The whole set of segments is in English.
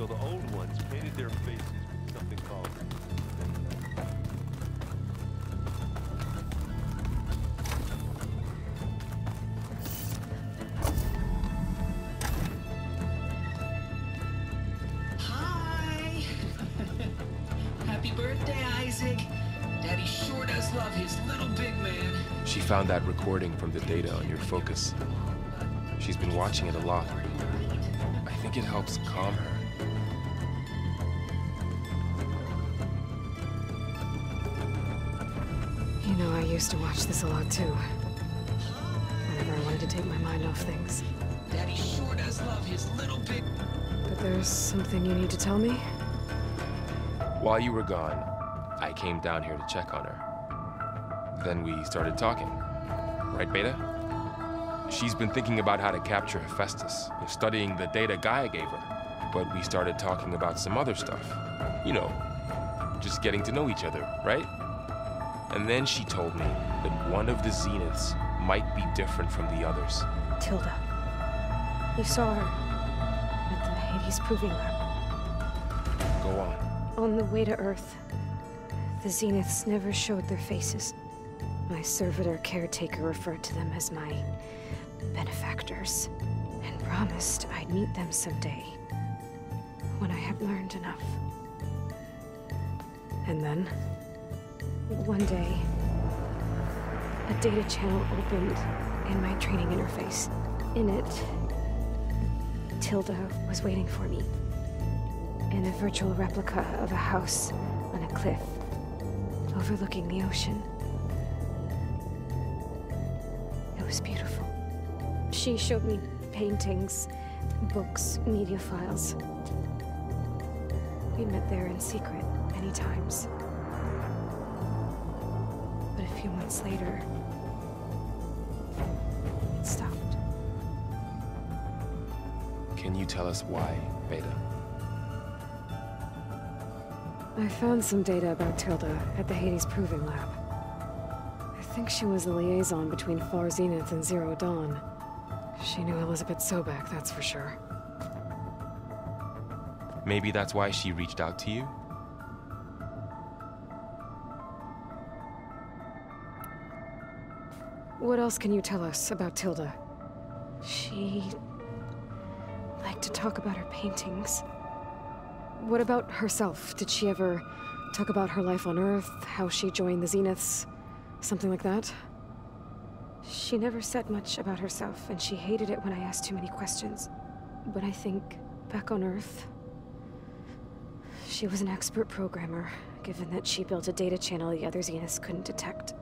So the old ones painted their faces with something called... Hi! Happy birthday, Isaac. Daddy sure does love his little big man. She found that recording from the data on your focus. She's been watching it a lot. I think it helps calm her. You know, I used to watch this a lot too. Whenever I wanted to take my mind off things. Daddy sure does love his little big... But there's something you need to tell me? While you were gone, I came down here to check on her. Then we started talking. Right, Beta? She's been thinking about how to capture Hephaestus, studying the data Gaia gave her. But we started talking about some other stuff. You know, just getting to know each other, right? And then she told me that one of the Zeniths might be different from the others. Tilda. You saw her at the Hades Proving Lab. Go on. On the way to Earth, the Zeniths never showed their faces. My servitor caretaker referred to them as my benefactors, and promised I'd meet them someday, when I had learned enough. And then, one day, a data channel opened in my training interface. In it, Tilda was waiting for me, in a virtual replica of a house on a cliff, overlooking the ocean. It was beautiful. She showed me paintings, books, media files. We met there in secret many times. But a few months later, it stopped. Can you tell us why, Beta? I found some data about Tilda at the Hades Proving Lab. I think she was the liaison between Far Zenith and Zero Dawn. She knew Elizabeth Sobek, that's for sure. Maybe that's why she reached out to you? What else can you tell us about Tilda? She liked to talk about her paintings. What about herself? Did she ever talk about her life on Earth, how she joined the Zeniths, something like that? She never said much about herself, and she hated it when I asked too many questions. But I think, back on Earth, she was an expert programmer, given that she built a data channel the other Zeniths couldn't detect.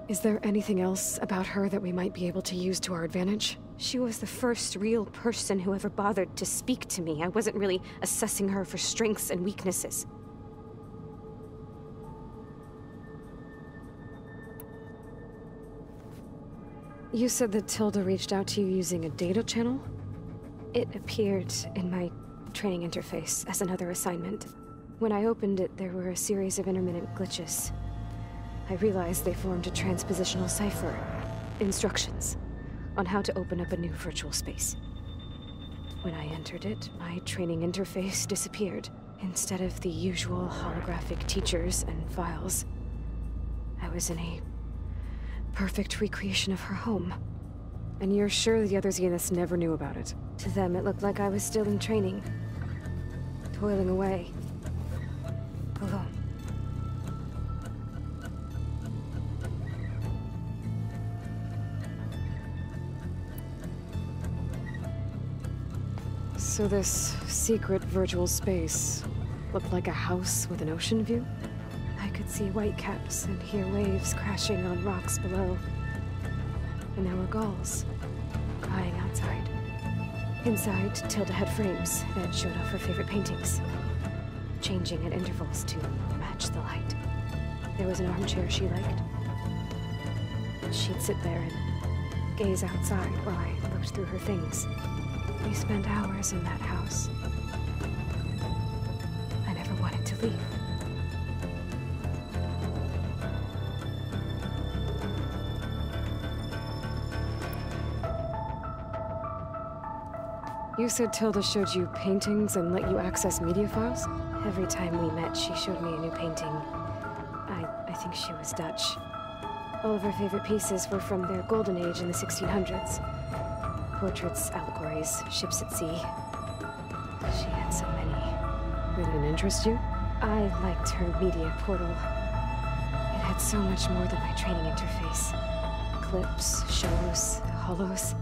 Is there anything else about her that we might be able to use to our advantage? She was the first real person who ever bothered to speak to me. I wasn't really assessing her for strengths and weaknesses. You said that Tilda reached out to you using a data channel? It appeared in my training interface as another assignment. When I opened it, there were a series of intermittent glitches. I realized they formed a transpositional cipher. Instructions on how to open up a new virtual space. When I entered it, my training interface disappeared. Instead of the usual holographic teachers and files, I was in a perfect recreation of her home. And you're sure the other Zeniths never knew about it? To them, it looked like I was still in training, toiling away, alone. So this secret virtual space looked like a house with an ocean view? I could see whitecaps and hear waves crashing on rocks below. And there were gulls crying outside. Inside, Tilda had frames that showed off her favorite paintings, changing at intervals to match the light. There was an armchair she liked. She'd sit there and gaze outside while I looked through her things. We spent hours in that house. I never wanted to leave. You said Tilda showed you paintings and let you access media files? Every time we met, she showed me a new painting. I think she was Dutch. All of her favorite pieces were from their golden age in the 1600s. Portraits, allegories, ships at sea. She had so many. Did it interest you? I liked her media portal. It had so much more than my training interface. Clips, shows, holos.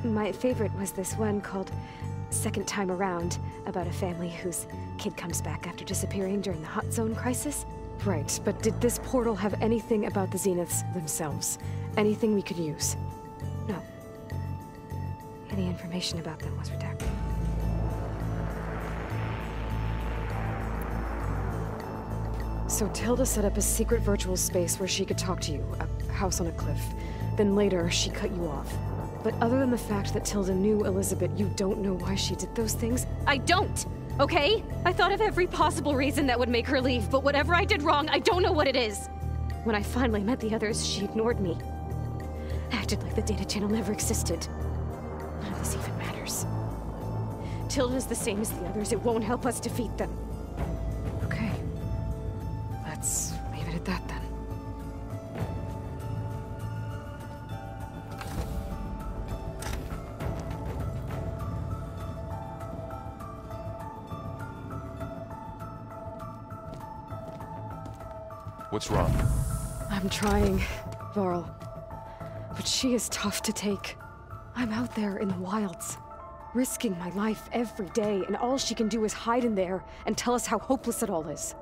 My favorite was this one called Second Time Around, about a family whose kid comes back after disappearing during the Hot Zone crisis. Right, but did this portal have anything about the Zeniths themselves? Anything we could use? No. Any information about them was redacted. So Tilda set up a secret virtual space where she could talk to you, a house on a cliff. Then later, she cut you off. But other than the fact that Tilda knew Elizabeth, you don't know why she did those things? I don't! Okay? I thought of every possible reason that would make her leave, but whatever I did wrong, I don't know what it is. When I finally met the others, she ignored me. Acted like the data channel never existed. None of this even matters. Tilda's the same as the others. It won't help us defeat them. Okay. Let's leave it at that then. What's wrong? I'm trying, Varl. But she is tough to take. I'm out there in the wilds, risking my life every day, and all she can do is hide in there and tell us how hopeless it all is.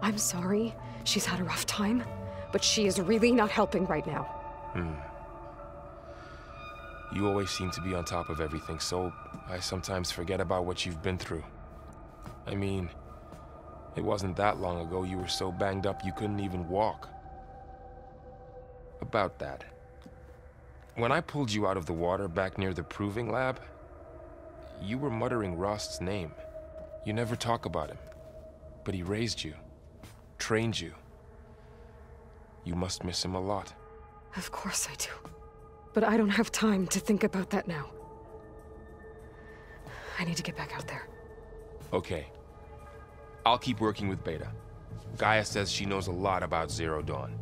I'm sorry, she's had a rough time, but she is really not helping right now. You always seem to be on top of everything, so I sometimes forget about what you've been through. I mean, it wasn't that long ago you were so banged up you couldn't even walk. About that. When I pulled you out of the water back near the proving lab, you were muttering Rost's name. You never talk about him, but he raised you, trained you. You must miss him a lot. Of course I do. But I don't have time to think about that now. I need to get back out there. Okay. I'll keep working with Beta. Gaia says she knows a lot about Zero Dawn.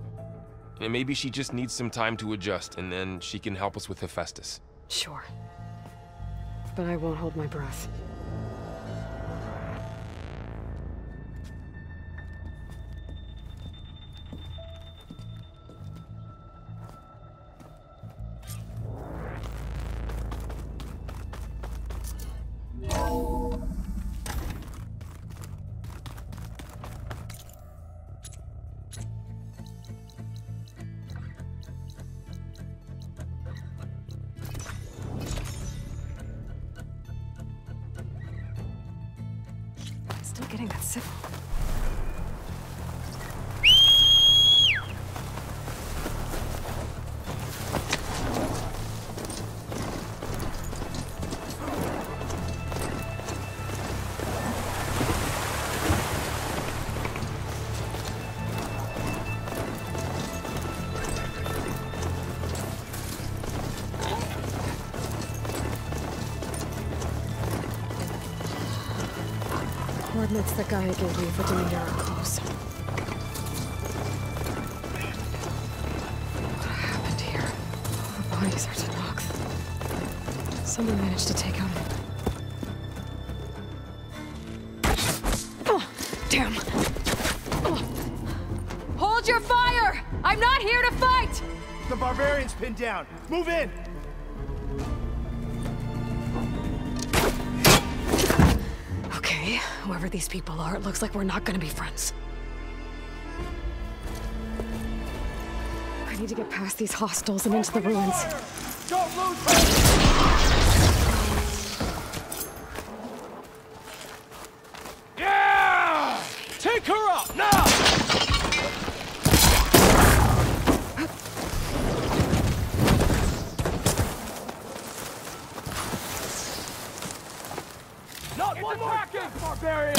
And maybe she just needs some time to adjust, and then she can help us with Hephaestus. Sure. But I won't hold my breath. Still getting that signal. Coordinates that Gaia gave me for Demeter are close. What happened here? All the bodies are Tenakth. Someone managed to take out Oh, damn! Hold your fire! I'm not here to fight! The barbarian's pinned down. Move in! Okay, whoever these people are, it looks like we're not gonna be friends. I need to get past these hostels and into the ruins. Don't lose her! Yeah! Take her out, now! Not one more barbarian!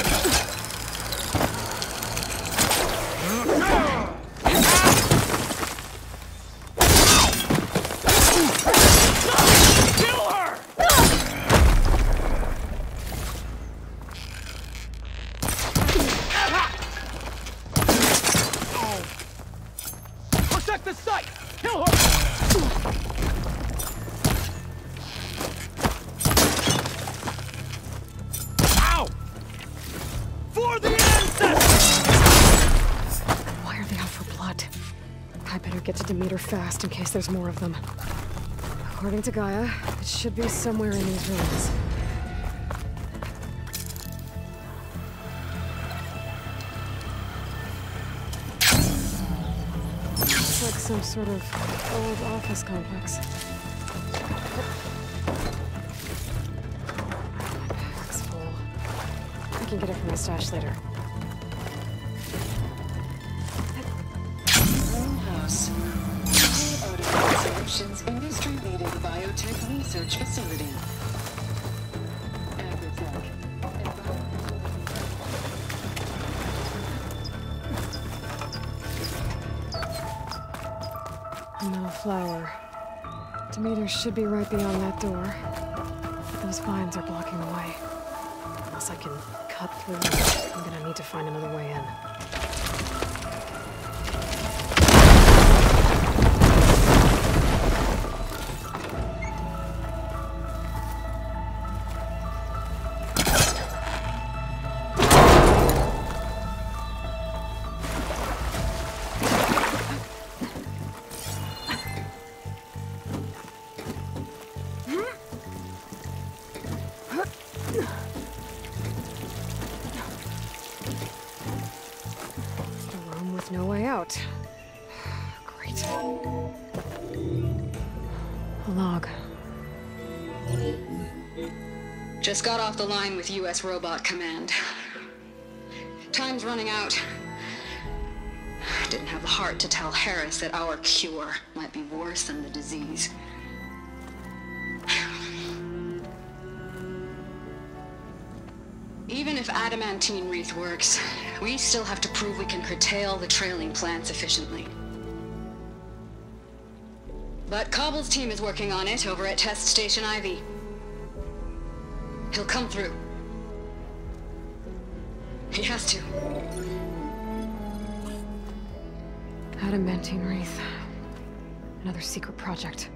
Kill her! For the ancestors! Why are they out for blood? I better get to Demeter fast in case there's more of them. According to Gaia, it should be somewhere in these ruins. Looks like some sort of old office complex. My bag's full. I can get it from my stash later. House. Solutions industry-leading biotech research facility. Agritech. No flower. Demeter should be right beyond that door. But those vines are blocking the way. Unless I can cut through, I'm gonna need to find another way in. No way out. Great. A log. Just got off the line with US Robot Command. Time's running out. Didn't have the heart to tell Harris that our cure might be worse than the disease. Even if adamantine wreath works, we still have to prove we can curtail the trailing plants efficiently. But Cobble's team is working on it over at Test Station Ivy. He'll come through. He has to. Adamantine wreath. Another secret project.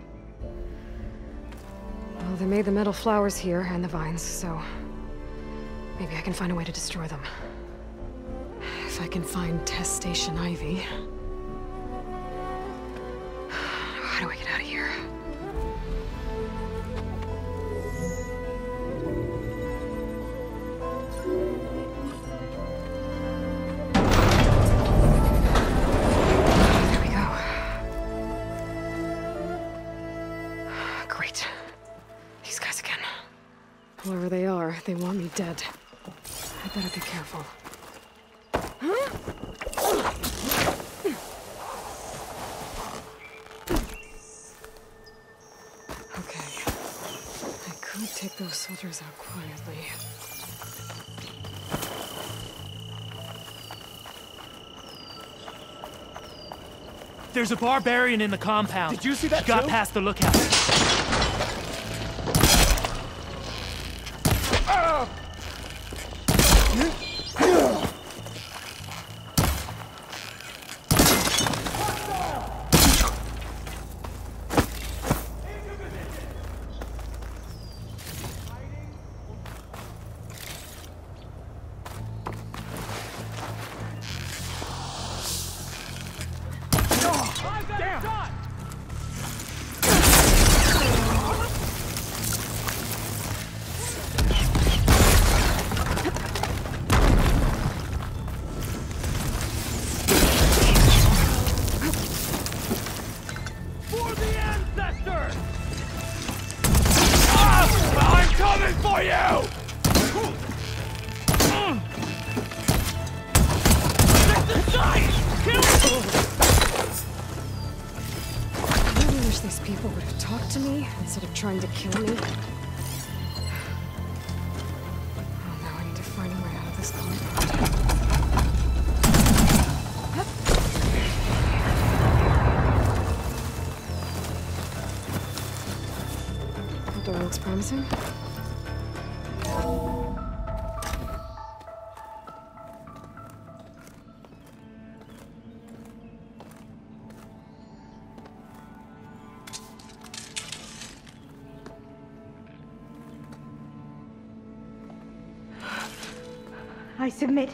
Well, they made the metal flowers here and the vines, so maybe I can find a way to destroy them. If I can find Test Station Ivy. How do I get out of here? There we go. Great. These guys again. Whoever they are, they want me dead. I better be careful. Okay. I could take those soldiers out quietly. There's a barbarian in the compound. Did you see that Got too? past the lookout. For the ancestors! I'm coming for you! Stick the side! Kill him! I really wish these people would have talked to me instead of trying to kill me. Oh, now I need to find a way out of this compound. That door looks promising. I submit.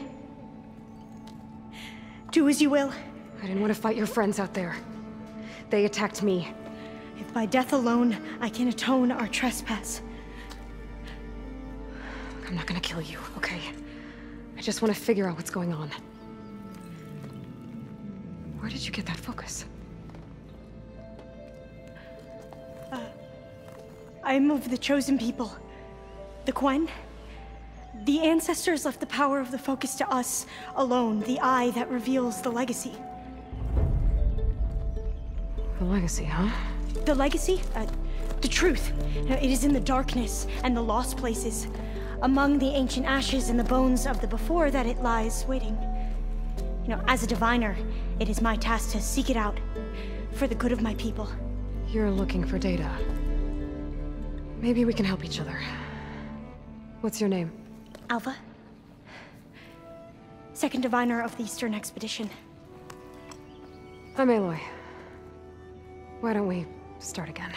Do as you will. I didn't want to fight your friends out there. They attacked me. If by death alone I can atone our trespass. I'm not gonna kill you, okay? I just want to figure out what's going on. Where did you get that focus? I'm of the chosen people. The Quen. The ancestors left the power of the focus to us alone, the eye that reveals the legacy. The legacy, huh? The legacy? The truth. It is in the darkness and the lost places, among the ancient ashes and the bones of the before that it lies waiting. As a diviner, it is my task to seek it out, for the good of my people. You're looking for data. Maybe we can help each other. What's your name? Alva. Second diviner of the Eastern Expedition. I'm Aloy. Why don't we start again?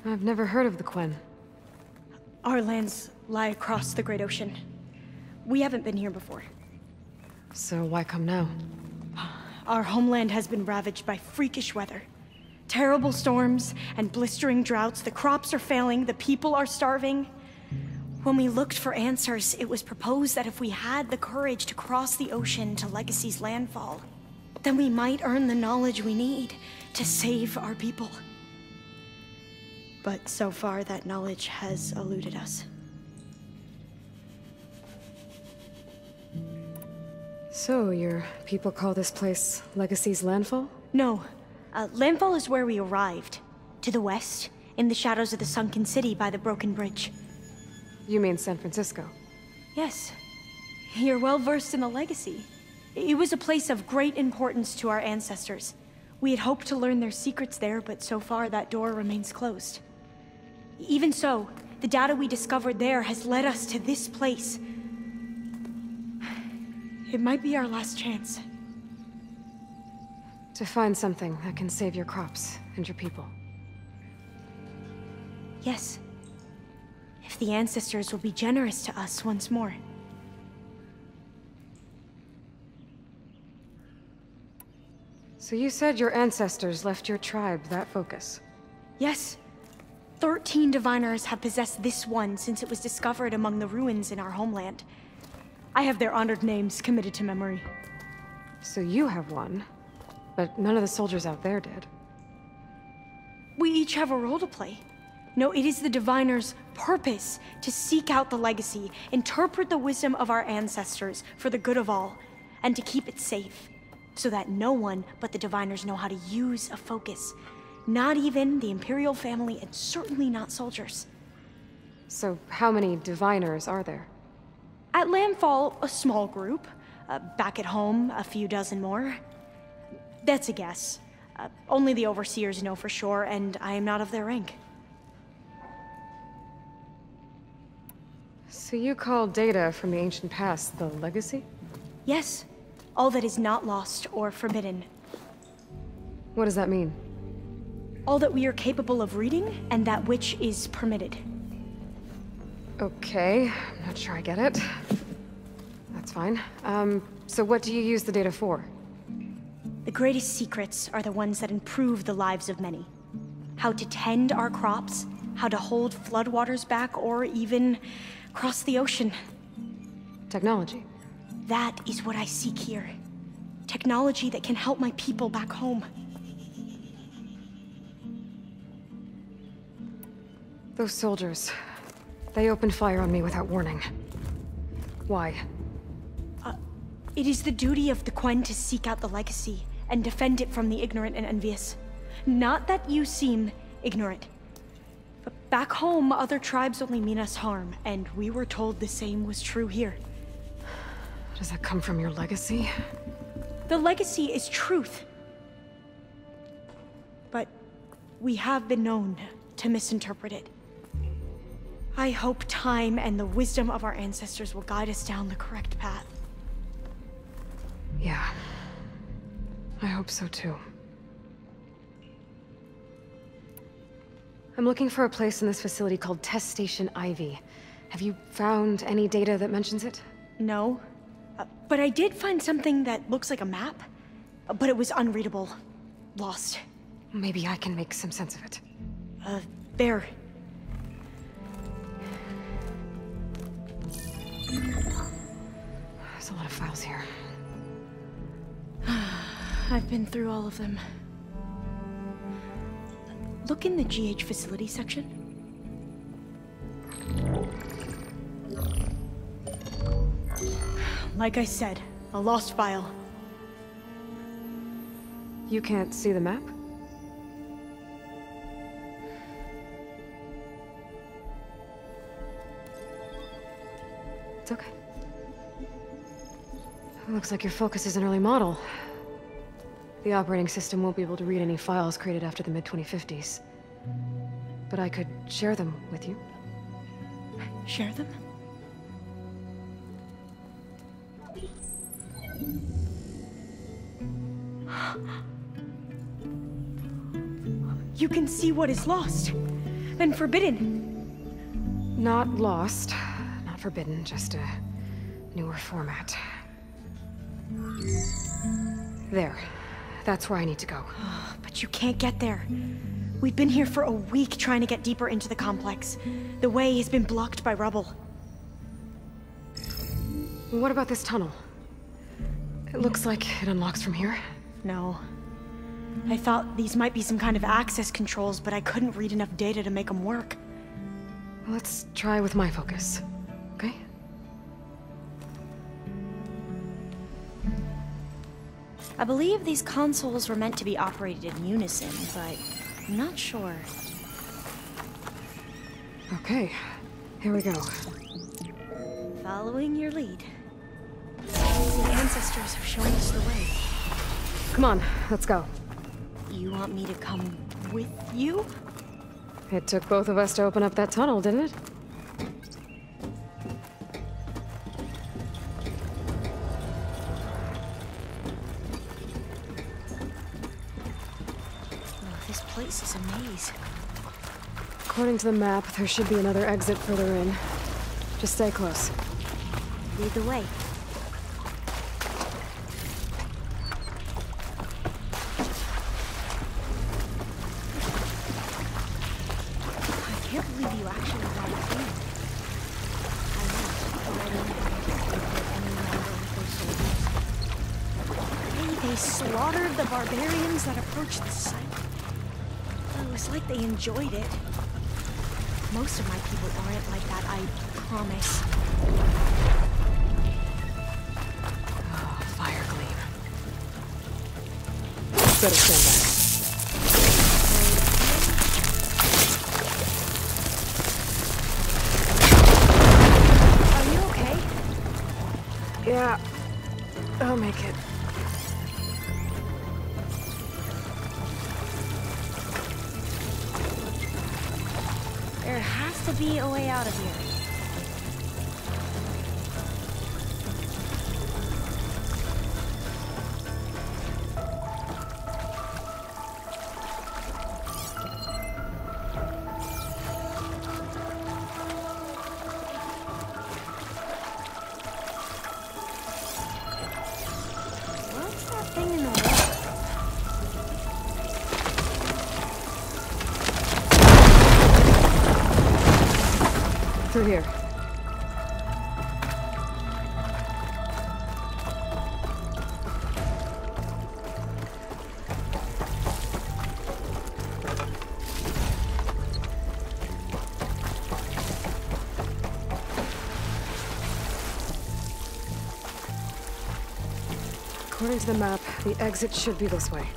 I've never heard of the Quen. Our lands lie across the Great Ocean. We haven't been here before. So why come now? Our homeland has been ravaged by freakish weather. Terrible storms and blistering droughts. The crops are failing, the people are starving. When we looked for answers, it was proposed that if we had the courage to cross the ocean to Legacy's landfall, then we might earn the knowledge we need to save our people. But so far, that knowledge has eluded us. So, your people call this place Legacy's landfall? No. Landfall is where we arrived. To the west, in the shadows of the sunken city by the broken bridge. You mean San Francisco? Yes. You're well versed in the Legacy. It was a place of great importance to our ancestors. We had hoped to learn their secrets there, but so far that door remains closed. Even so, the data we discovered there has led us to this place. It might be our last chance. To find something that can save your crops and your people. Yes. If the ancestors will be generous to us once more. So you said your ancestors left your tribe that focus? Yes. 13 diviners have possessed this one since it was discovered among the ruins in our homeland. I have their honored names committed to memory. So you have one, but none of the soldiers out there did. We each have a role to play. No, it is the diviner's purpose to seek out the legacy, interpret the wisdom of our ancestors for the good of all, and to keep it safe, so that no one but the diviners know how to use a focus. Not even the Imperial family, and certainly not soldiers. So how many diviners are there? At Landfall, a small group. Back at home, a few dozen more. That's a guess. Only the overseers know for sure, and I am not of their rank. So you call data from the ancient past the legacy? Yes. All that is not lost or forbidden. What does that mean? All that we are capable of reading, and that which is permitted. Okay, I'm not sure I get it. That's fine. So what do you use the data for? The greatest secrets are the ones that improve the lives of many. How to tend our crops, how to hold floodwaters back, or even cross the ocean. Technology. That is what I seek here. Technology that can help my people back home. Those soldiers, they opened fire on me without warning. Why? It is the duty of the Quen to seek out the legacy and defend it from the ignorant and envious. Not that you seem ignorant. But back home, other tribes only mean us harm, and we were told the same was true here. Does that come from your legacy? The legacy is truth. But we have been known to misinterpret it. I hope time and the wisdom of our ancestors will guide us down the correct path. Yeah. I hope so too. I'm looking for a place in this facility called Test Station Ivy. Have you found any data that mentions it? No. But I did find something that looks like a map, but it was unreadable. Lost. Maybe I can make some sense of it. There. There's a lot of files here. I've been through all of them. Look in the GH facility section. Like I said, a lost file. You can't see the map? It's okay. It looks like your focus is an early model. The operating system won't be able to read any files created after the mid-2050s. But I could share them with you. Share them? You can see what is lost. Then forbidden. Not lost. Not forbidden, just a newer format. There. That's where I need to go. But you can't get there. We've been here for a week trying to get deeper into the complex. The way has been blocked by rubble. What about this tunnel? It looks like it unlocks from here. No. I thought these might be some kind of access controls, but I couldn't read enough data to make them work. Let's try with my focus, okay? I believe these consoles were meant to be operated in unison, but I'm not sure. Okay, here we go. Following your lead. The ancestors have shown us the way. Come on, let's go. You want me to come with you? It took both of us to open up that tunnel, didn't it? This place is a maze. According to the map, there should be another exit further in. Just stay close. Lead the way. I can't believe you actually got it in. I know, but I don't have any longer with those soldiers. Hey, they slaughtered the barbarians that approached the site. It was like they enjoyed it. Most of my people aren't like that, I promise. Oh, fire gleam. Better stand back. Are you okay? Yeah, I'll make it. There has to be a way out of here. What's that thing in the water? Through here. According to the map, the exit should be this way.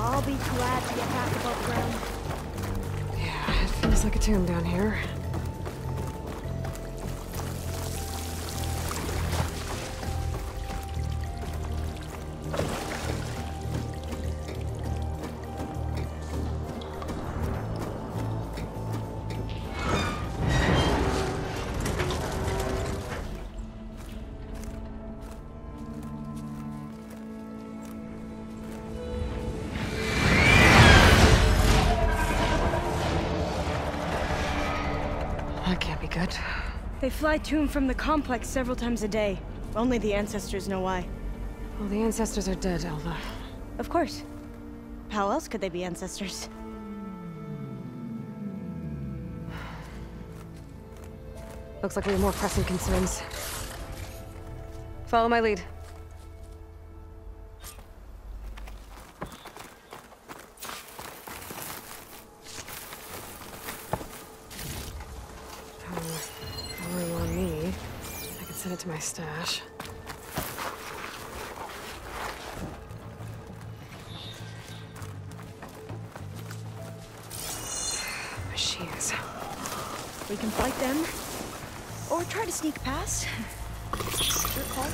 I'll be glad to get back above ground. Yeah, it feels like a tomb down here. They fly to and from the complex several times a day. Only the ancestors know why. Well, the ancestors are dead, Alva. Of course. How else could they be ancestors? Looks like we have more pressing concerns. Follow my lead. Where you on me? I could send it to my stash. Machines. We can fight them. Or try to sneak past. Your call.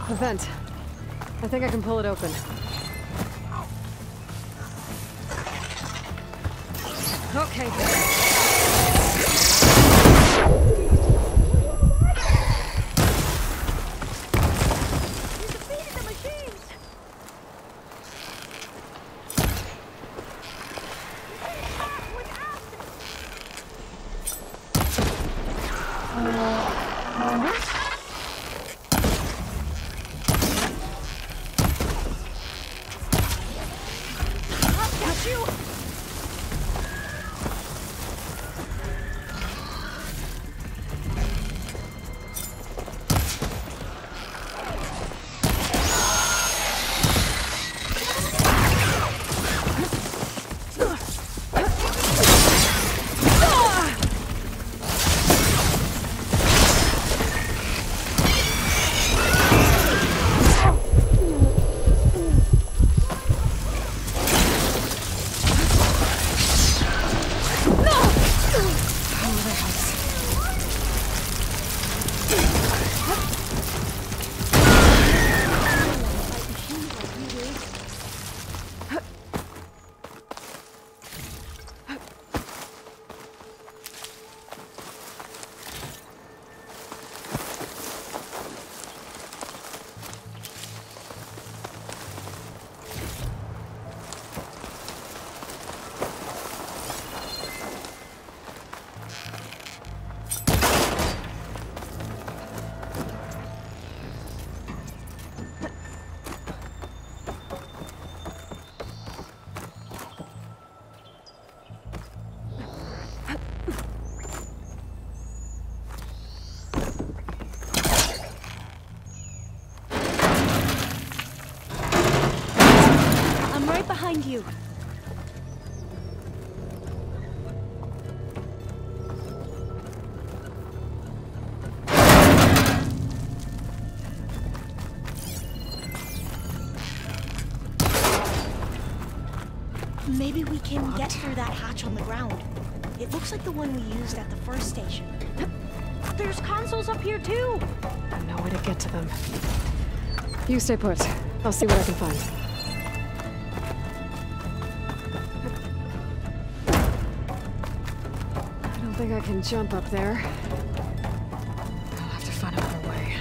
The vent. I think I can pull it open. Okay. Behind you. Maybe we can get through that hatch on the ground. It looks like the one we used at the first station. There's consoles up here too! No way to get to them. You stay put. I'll see what I can find. I don't think I can jump up there. I'll have to find another way.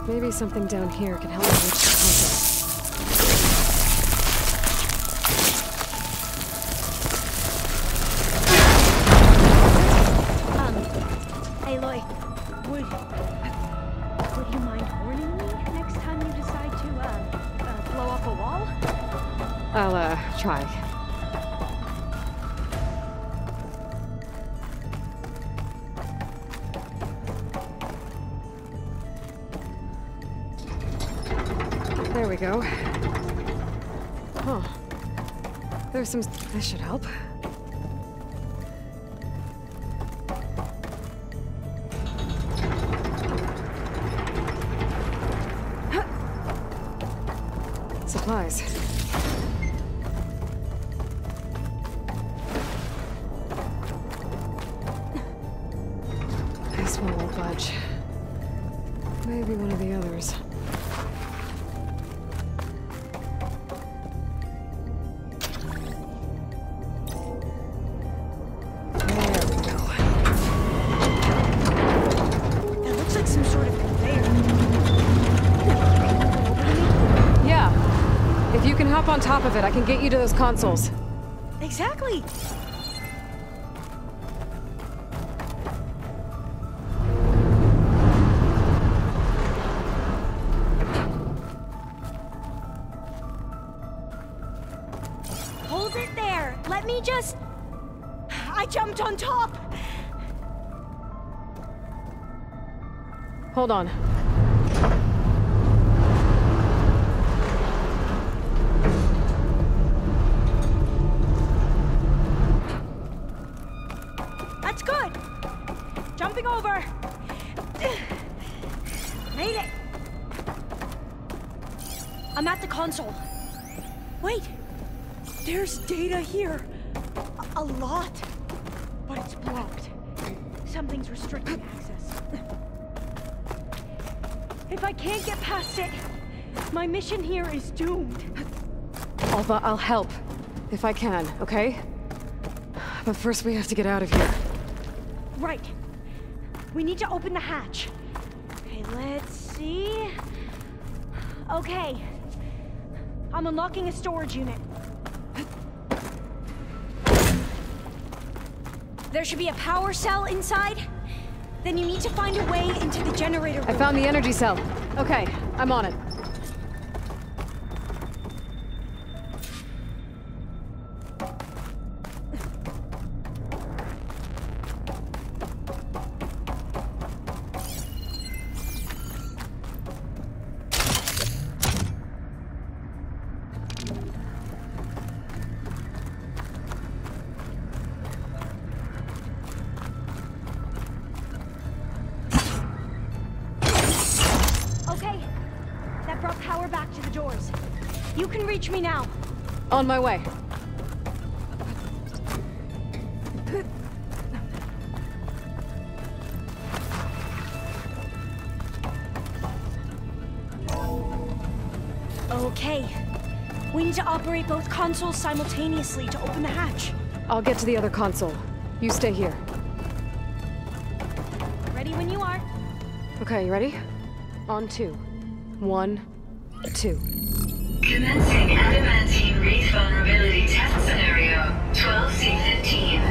Maybe something down here can help me reach the console. Aloy, would you mind warning me next time you decide to, blow up a wall? I'll, try. There we go. Huh. There's some... This should help. Supplies. This one won't budge. Maybe one of the others. There we go. That looks like some sort of conveyor. Yeah. If you can hop on top of it, I can get you to those consoles. Exactly. Hold it there. Let me just... I jumped on top. Hold on. That's good. Jumping over. Made it. I'm at the console. Wait. There's data here. A lot. But it's blocked. Something's restricting access. If I can't get past it, my mission here is doomed. Alva, I'll help. If I can, okay? But first we have to get out of here. Right. We need to open the hatch. Okay, let's see. Okay. I'm unlocking a storage unit. There should be a power cell inside. Then you need to find a way into the generator room. I found the energy cell. Okay, I'm on it. Okay. That brought power back to the doors. You can reach me now. On my way. Okay. We need to operate both consoles simultaneously to open the hatch. I'll get to the other console. You stay here. Ready when you are. Okay, you ready? On 2. 1, 2. Commencing adamantine wreath vulnerability test scenario 12C15.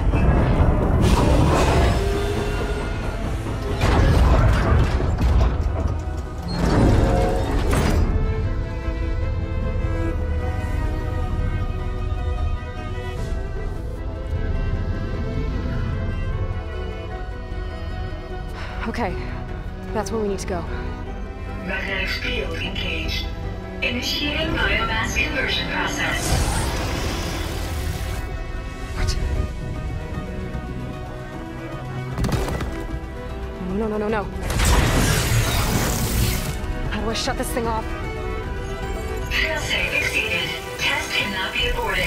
Okay, that's where we need to go. Magnetic field engaged. Initiating biomass conversion process. What? No. How do I shut this thing off? Failsafe exceeded. Test cannot be aborted.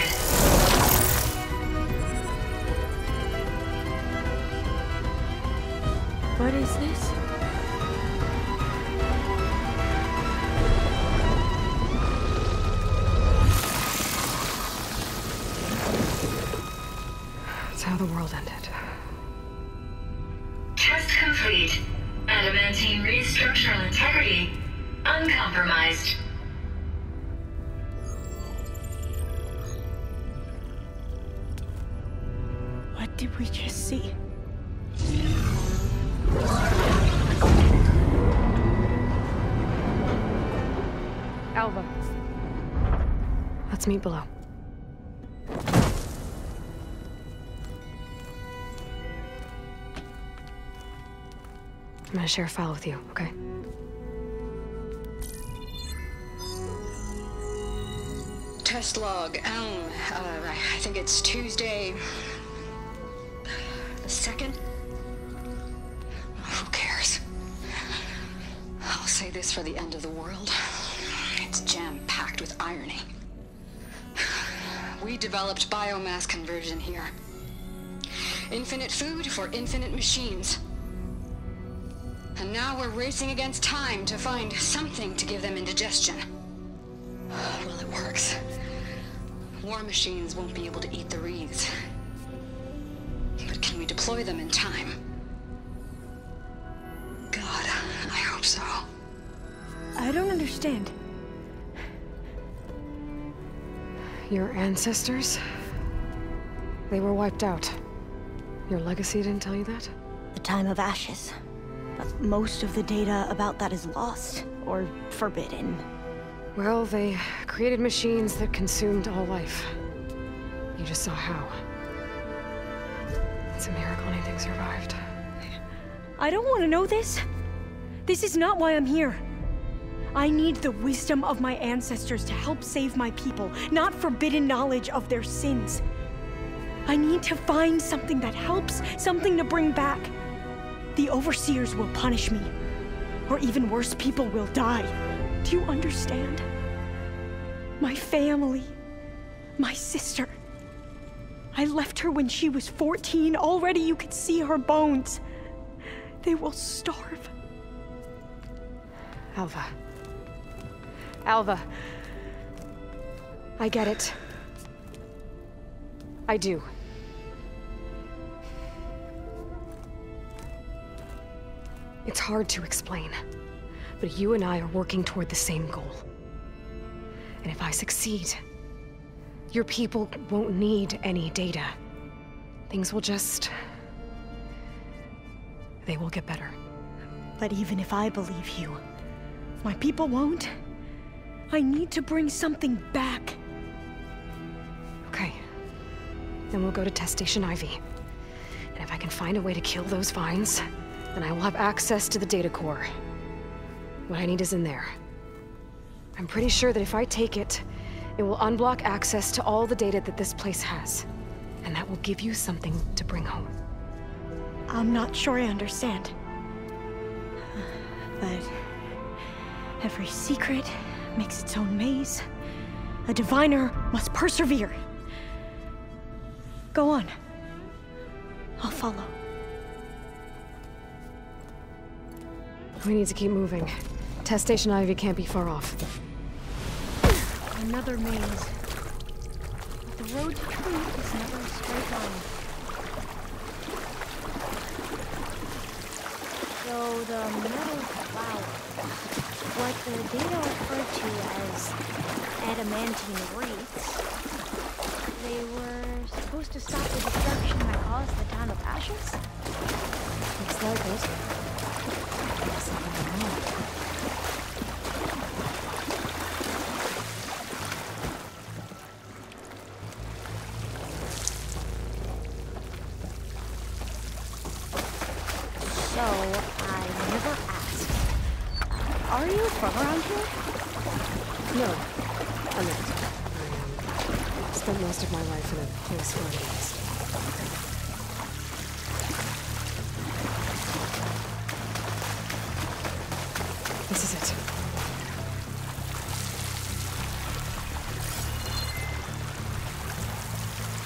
What is this? That's how the world ended. Test complete. Adamantine wreath structural integrity uncompromised. What did we just see? Alva. Let's meet below. I'm gonna share a file with you, okay? test log. I think it's Tuesday the 2nd? Who cares? I'll say this for the end of the world. It's jam-packed with irony. We developed biomass conversion here. Infinite food for infinite machines. And now we're racing against time to find something to give them indigestion. Well, it works. War machines won't be able to eat the wreaths. But can we deploy them in time? God, I hope so. I don't understand. Your ancestors? They were wiped out. Your legacy didn't tell you that? The time of ashes. But most of the data about that is lost, or forbidden. Well, they created machines that consumed all life. You just saw how. It's a miracle anything survived. I don't want to know this. This is not why I'm here. I need the wisdom of my ancestors to help save my people, not forbidden knowledge of their sins. I need to find something that helps, something to bring back. The overseers will punish me. Or even worse, people will die. Do you understand? My family. My sister. I left her when she was 14. Already you could see her bones. They will starve. Alva. Alva. I get it. I do. It's hard to explain, but you and I are working toward the same goal. And if I succeed, your people won't need any data. Things will just... they will get better. But even if I believe you, my people won't. I need to bring something back. Okay. Then we'll go to Test Station Ivy. And if I can find a way to kill those vines, then I will have access to the data core. What I need is in there. I'm pretty sure that if I take it, it will unblock access to all the data that this place has. And that will give you something to bring home. I'm not sure I understand. But every secret makes its own maze. A diviner must persevere. Go on. I'll follow. We need to keep moving. Test Station Ivy can't be far off. Another maze. But the road to truth is never a straight line. So the metal flower, what the data referred to as adamantine wreaths, they were supposed to stop the destruction that caused the time of ashes? Looks like it. So, I never asked. Are you from around here? No, I'm not. I spent most of my life in a place far east. This is it.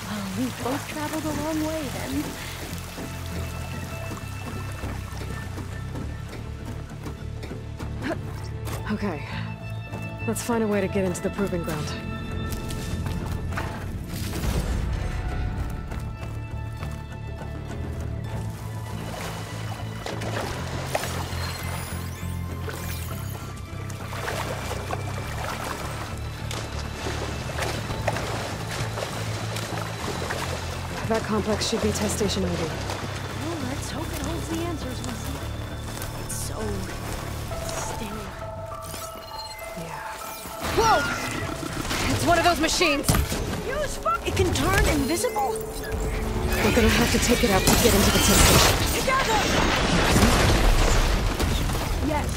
Well, we both traveled a long way then. Okay. Let's find a way to get into the proving ground. That complex should be Test Station Ivy. Well, let's hope it holds the answers we see. It's so... still. Whoa! It's one of those machines! Use fuck! It can turn invisible? We're gonna have to take it out to get into the test station. Together! Yes.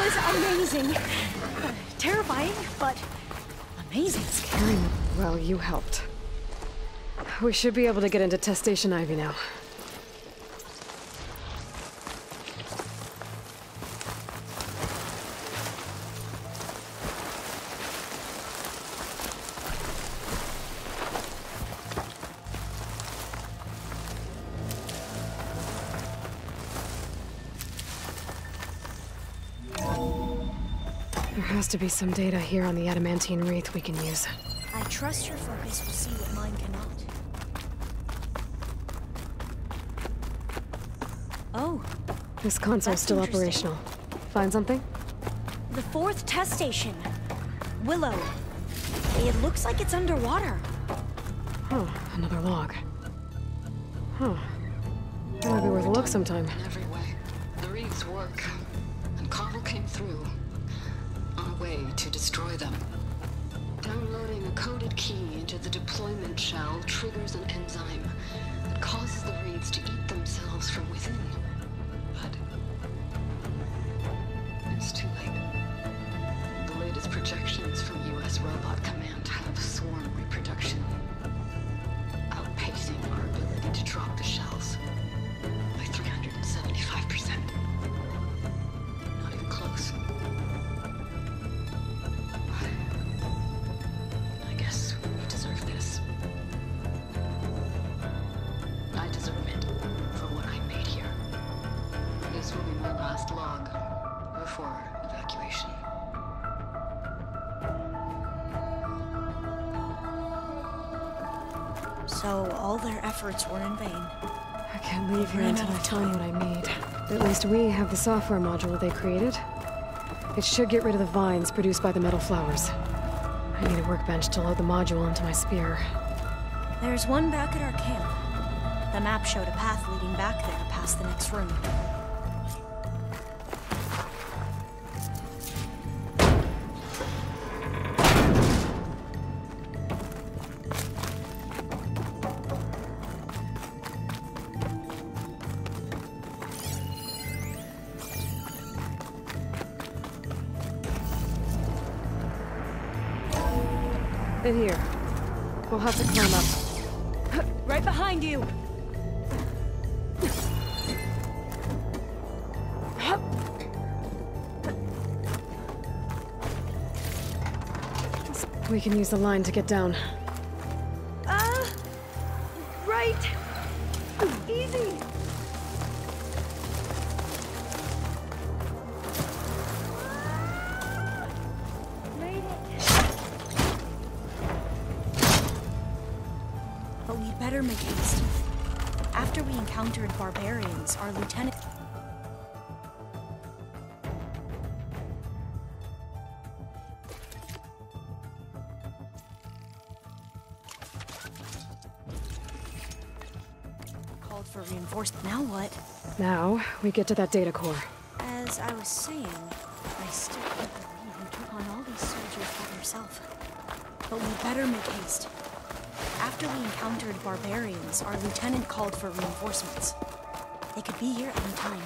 was amazing. Terrifying, but amazing. Scary. Well, you helped. We should be able to get into Test Station Ivy now. There has to be some data here on the adamantine wreath we can use. I trust your focus will see what mine cannot. Oh. This console's still operational. Find something? The 4th test station. Willow. It looks like it's underwater. Huh, another log. Huh. That might be worth a look sometime. In every way. The wreaths work. And Carvel came through. On a way to destroy them. Downloading a coded key into the deployment shell triggers an enzyme that causes the wreaths to eat themselves from within. But it's too late. The latest projections from U.S. Robot Command have swarm reproduction, outpacing our ability to drop the shells by 375%. Not even close. I guess we deserve this. I deserve it for what I made here. This will be my last log before evacuation. So all their efforts were in vain. I can't leave here until I find what I need. At least we have the software module they created. It should get rid of the vines produced by the metal flowers. I need a workbench to load the module into my spear. There's one back at our camp. The map showed a path leading back there past the next room. In here. We'll have to climb up. Right behind you. We can use the line to get down. Right. Easy. Made it. But we'd better make haste. After we encountered barbarians, our lieutenant... called for reinforcement. Now what? Now, we get to that data core. As I was saying, I still can't believe you took on all these soldiers by yourself. But we better make haste. After we encountered barbarians, our lieutenant called for reinforcements. They could be here any time.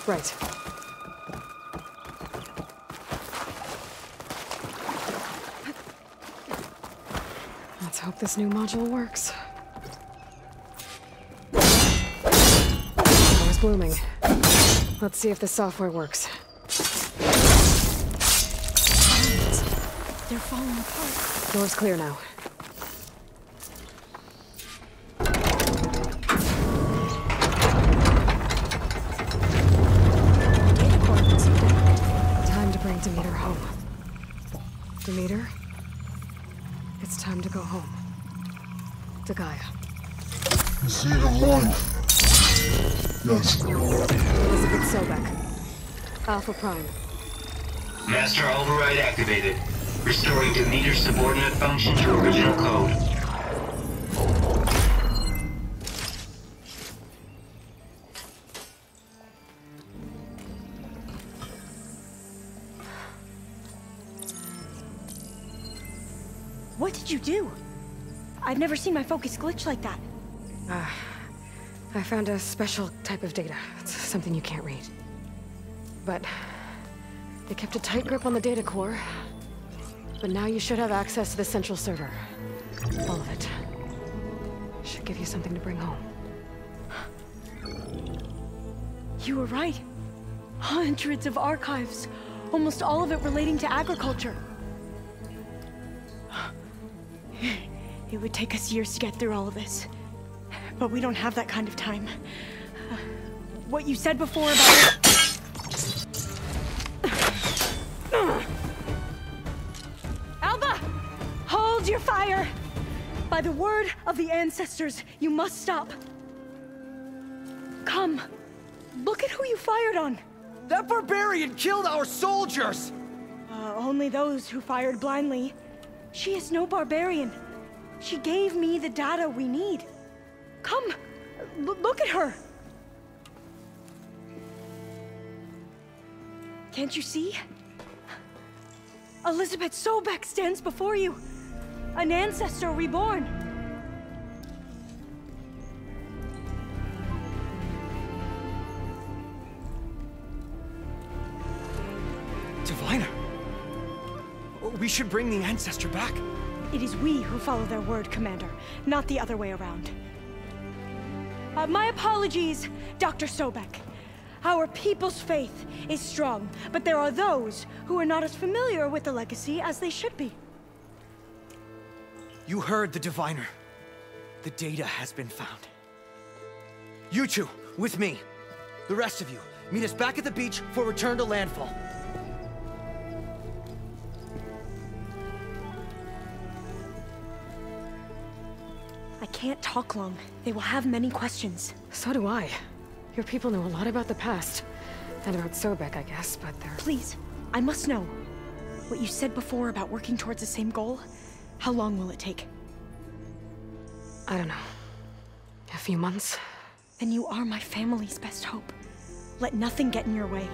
Right. Let's hope this new module works. Power's blooming. Let's see if the software works. They're falling apart. Door's clear now. Time to bring Demeter home. Demeter, it's time to go home. To Gaia. You see the light? Yes. Elizabeth Sobek. Alpha Prime. Master override activated. Restoring Demeter's subordinate function to original code. What did you do? I've never seen my focus glitch like that. I found a special type of data. It's something you can't read. But They kept a tight grip on the data core. But now you should have access to the central server. All of it. Should give you something to bring home. You were right. Hundreds of archives. Almost all of it relating to agriculture. It would take us years to get through all of this. But we don't have that kind of time. What you said before about... Alba! Hold your fire! By the word of the ancestors, you must stop. Come. Look at who you fired on. That barbarian killed our soldiers! Only those who fired blindly. She is no barbarian. She gave me the data we need. Come, look at her. Can't you see? Elizabeth Sobek stands before you. An ancestor reborn. Diviner! We should bring the ancestor back. It is we who follow their word, Commander, not the other way around. My apologies, Dr. Sobek. Our people's faith is strong, but there are those who are not as familiar with the legacy as they should be. You heard the diviner. The data has been found. You two, with me. The rest of you, meet us back at the beach for return to landfall. I can't talk long. They will have many questions. So do I. Your people know a lot about the past. And about Sobek, I guess, but they're... Please, I must know. What you said before about working towards the same goal, how long will it take? I don't know. A few months? Then you are my family's best hope. Let nothing get in your way.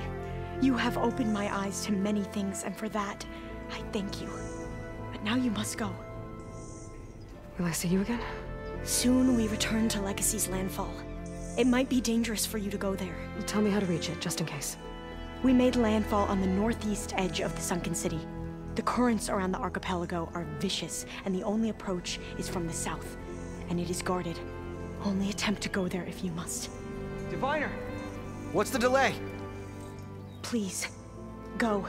You have opened my eyes to many things, and for that, I thank you. But now you must go. Will I see you again? Soon we return to Legacy's landfall. It might be dangerous for you to go there. Well, tell me how to reach it, just in case. We made landfall on the northeast edge of the sunken city. The currents around the archipelago are vicious, and the only approach is from the south. And it is guarded. Only attempt to go there if you must. Diviner! What's the delay? Please, go.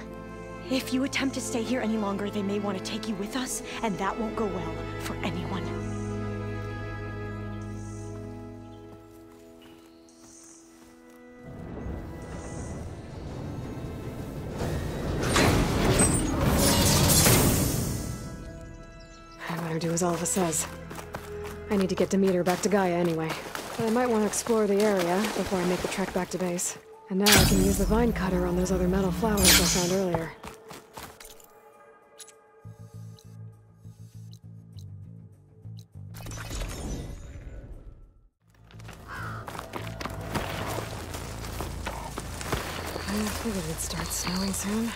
If you attempt to stay here any longer, they may want to take you with us, and that won't go well for anyone. I better do as Alva says. I need to get Demeter back to Gaia anyway. But I might want to explore the area before I make the trek back to base. And now I can use the vine cutter on those other metal flowers I found earlier. I figured it'd start snowing soon.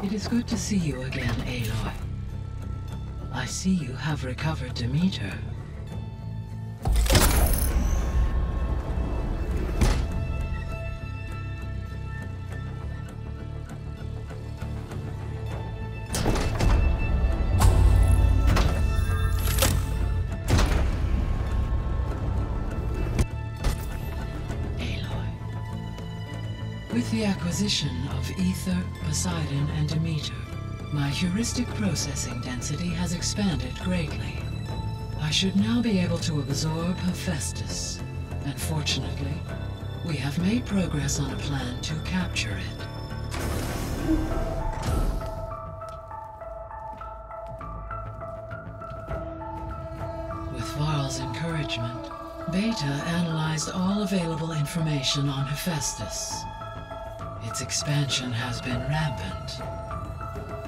It is good to see you again, Aloy. I see you have recovered Demeter. With the acquisition of Ether, Poseidon, and Demeter, my heuristic processing density has expanded greatly. I should now be able to absorb Hephaestus, and fortunately, we have made progress on a plan to capture it. With Varl's encouragement, Beta analyzed all available information on Hephaestus. Its expansion has been rampant.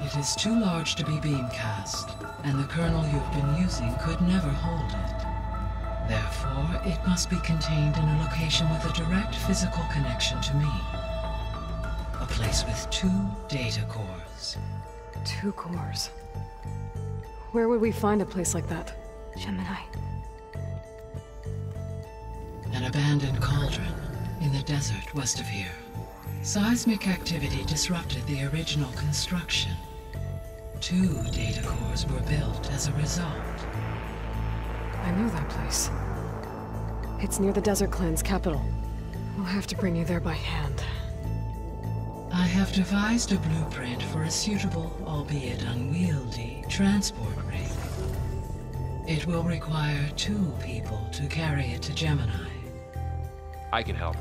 It is too large to be beamcast, and the kernel you've been using could never hold it. Therefore, it must be contained in a location with a direct physical connection to me. A place with 2 data cores. 2 cores? Where would we find a place like that? Gemini. An abandoned cauldron in the desert west of here. Seismic activity disrupted the original construction. 2 data cores were built as a result. I know that place. It's near the Desert Clan's capital. We'll have to bring you there by hand. I have devised a blueprint for a suitable, albeit unwieldy, transport rig. It will require 2 people to carry it to Gemini. I can help.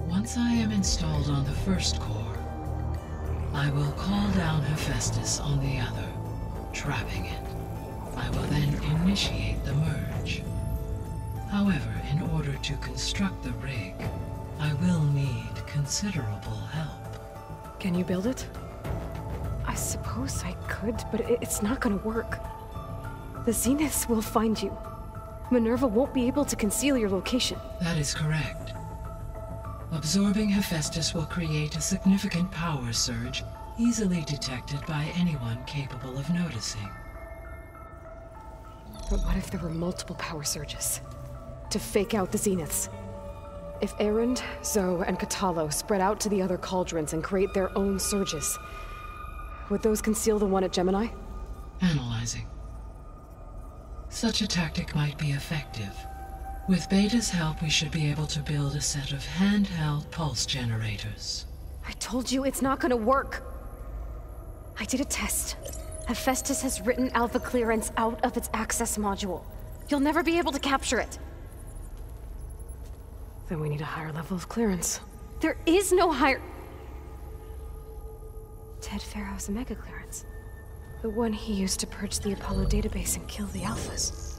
Once I am installed on the first core, I will call down Hephaestus on the other, trapping it. I will then initiate the merge. However, in order to construct the rig, I will need considerable help. Can you build it? I suppose I could, but it's not gonna work. The Zeniths will find you. Minerva won't be able to conceal your location. That is correct. Absorbing Hephaestus will create a significant power surge, easily detected by anyone capable of noticing. But what if there were multiple power surges? To fake out the Zeniths? If Erend, Zoe, and Katalo spread out to the other cauldrons and create their own surges, would those conceal the one at Gemini? Analyzing. Such a tactic might be effective. With Beta's help, we should be able to build a set of handheld pulse generators. I told you it's not gonna work. I did a test. Hephaestus has written Alpha clearance out of its access module. You'll never be able to capture it. Then we need a higher level of clearance. There is no higher... Ted Farrow's Omega clearance. The one he used to purge the Apollo database and kill the Alphas.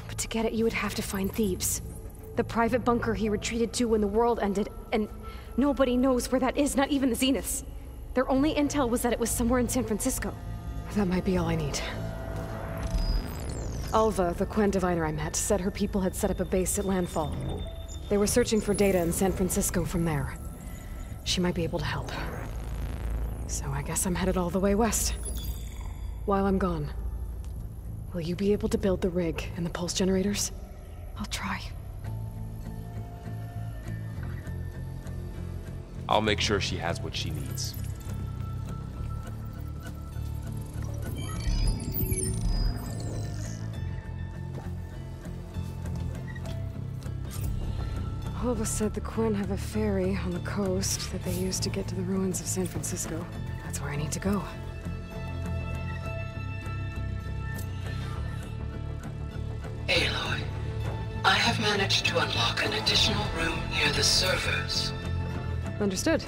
But to get it, you would have to find Thebes. The private bunker he retreated to when the world ended, and nobody knows where that is, not even the Zeniths. Their only intel was that it was somewhere in San Francisco. That might be all I need. Alva, the Quen diviner I met, said her people had set up a base at landfall. They were searching for data in San Francisco from there. She might be able to help. So I guess I'm headed all the way west. While I'm gone, will you be able to build the rig and the pulse generators? I'll try. I'll make sure she has what she needs. Alva said the Quen have a ferry on the coast that they use to get to the ruins of San Francisco. That's where I need to go. Aloy, I have managed to unlock an additional room near the servers. Understood.